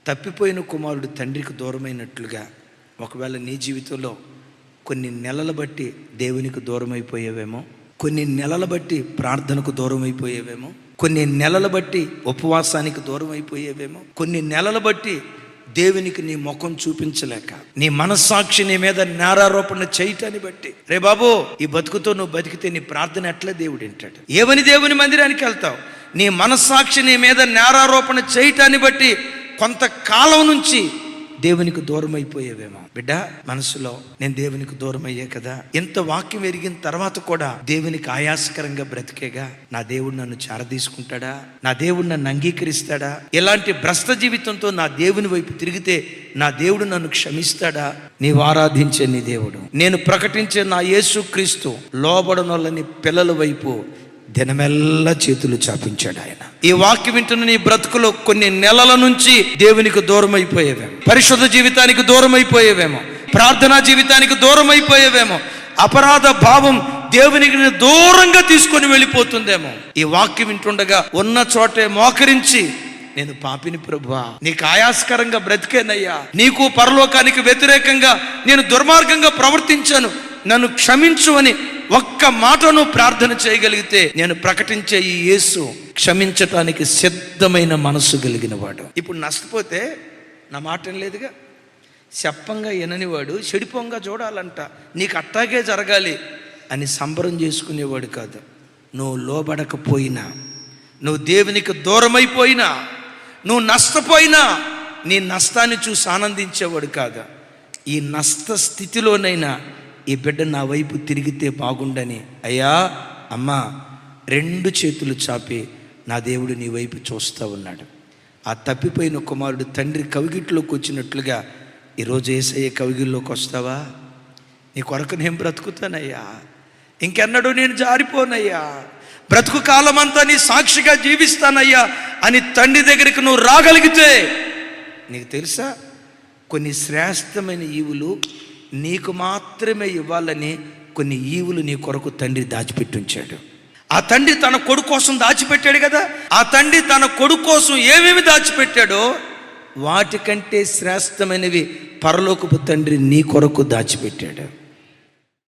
తప్పిపోయిన కుమారుడు తండ్రికి దూరమైనట్లుగా ఒకవేళ నీ జీవితంలో కొన్ని నెలలు బట్టి దేవునికి దూరం అయిపోయేవేమో, కొన్ని నెలలు బట్టి ప్రార్థనకు దూరం అయిపోయేవేమో, కొన్ని నెలలు బట్టి ఉపవాసానికి దూరం అయిపోయేవేమో, కొన్ని నెలలు బట్టి దేవునికి నీ ముఖం చూపించలేక నీ మనస్సాక్షి నీ మీద నేరారోపణ చేయటాన్ని బట్టి, రే బాబు ఈ బతుకుతో నువ్వు బతికితే నీ ప్రార్థన ఎట్లా దేవుడు వింటాడు? ఏమని దేవుని మందిరానికి వెళ్తావు? నీ మనస్సాక్షి నీ మీద నేరారోపణ చేయటాన్ని బట్టి కొంతకాలం నుంచి దేవునికి దూరం అయిపోయేవేమో. బిడ్డ, మనసులో నేను దేవునికి దూరం అయ్యే కదా, ఎంత వాక్యం ఎరిగిన తర్వాత కూడా దేవునికి ఆయాసకరంగా బ్రతికేగా, నా దేవుడు నన్ను చేరదీసుకుంటాడా? నా దేవుడు నన్ను అంగీకరిస్తాడా? ఇలాంటి భ్రష్ట జీవితంతో నా దేవుని వైపు తిరిగితే నా దేవుడు నన్ను క్షమిస్తాడా? నీవు ఆరాధించే నీ దేవుడు, నేను ప్రకటించే నా యేసు క్రీస్తు లోబడనొల్లని పిల్లల వైపు దినమెల్లా చేతులు చాపించాడు ఆయన. ఈ వాక్యం వింటున్న నీ బ్రతుకులో కొన్ని నెలల నుంచి దేవునికి దూరం అయిపోయేవేమో, పరిశుద్ధ జీవితానికి దూరం అయిపోయేవేమో, ప్రార్థనా జీవితానికి దూరం అయిపోయేవేమో, అపరాధ భావం దేవునికి దూరంగా తీసుకొని వెళ్ళిపోతుందేమో. ఈ వాక్యం వింటుండగా ఉన్న చోటే మోకరించి, నేను పాపిని ప్రభువా, నీకు ఆయాస్కరంగా బ్రతికేనయ్యా, నీకు పరలోకానికి వ్యతిరేకంగా నేను దుర్మార్గంగా ప్రవర్తించాను, నన్ను క్షమించు అని ఒక్క మాటను ప్రార్థన చేయగలిగితే, నేను ప్రకటించే ఈ యేసు క్షమించటానికి సిద్ధమైన మనసు కలిగిన వాడు. ఇప్పుడు నష్టపోతే నా మాట లేదుగా, చెప్పంగా విననివాడు చెడిపోంగా చూడాలంట, నీకు అట్టాగే జరగాలి అని సంబరం చేసుకునేవాడు కాదు. నువ్వు లోబడకపోయినా, నువ్వు దేవునికి దూరమైపోయినా, నువ్వు నష్టపోయినా నీ నష్టాన్ని చూసి ఆనందించేవాడు కాదు. ఈ నష్ట స్థితిలోనైనా ఈ బిడ్డ నా వైపు తిరిగితే బాగుండని, అయ్యా అమ్మా, రెండు చేతులు చాపి నా దేవుడు నీ వైపు చూస్తూ ఉన్నాడు. ఆ తప్పిపోయిన కుమారుడు తండ్రి కవిగిట్లోకి వచ్చినట్లుగా ఈరోజు యేసయ్య కవిగిల్లోకి వస్తావా? నీ కొరకు నేను బ్రతుకుతానయ్యా, ఇంకెన్నడూ నేను జారిపోనయ్యా, బ్రతుకు కాలమంతా నీ సాక్షిగా జీవిస్తానయ్యా అని తండ్రి దగ్గరికి నువ్వు రాగలిగితే, నీకు తెలుసా, కొన్ని శ్రేష్టమైన ఈవులు నీకు మాత్రమే ఇవ్వాలని కొన్ని ఈవులు నీ కొరకు తండ్రి దాచిపెట్టించాడు. ఆ తండ్రి తన కొడుకు కోసం దాచిపెట్టాడు కదా. ఆ తండ్రి తన కొడుకు కోసం ఏమేమి దాచిపెట్టాడో వాటికంటే శ్రేష్టమైనవి పరలోకపు తండ్రి నీ కొరకు దాచిపెట్టాడు.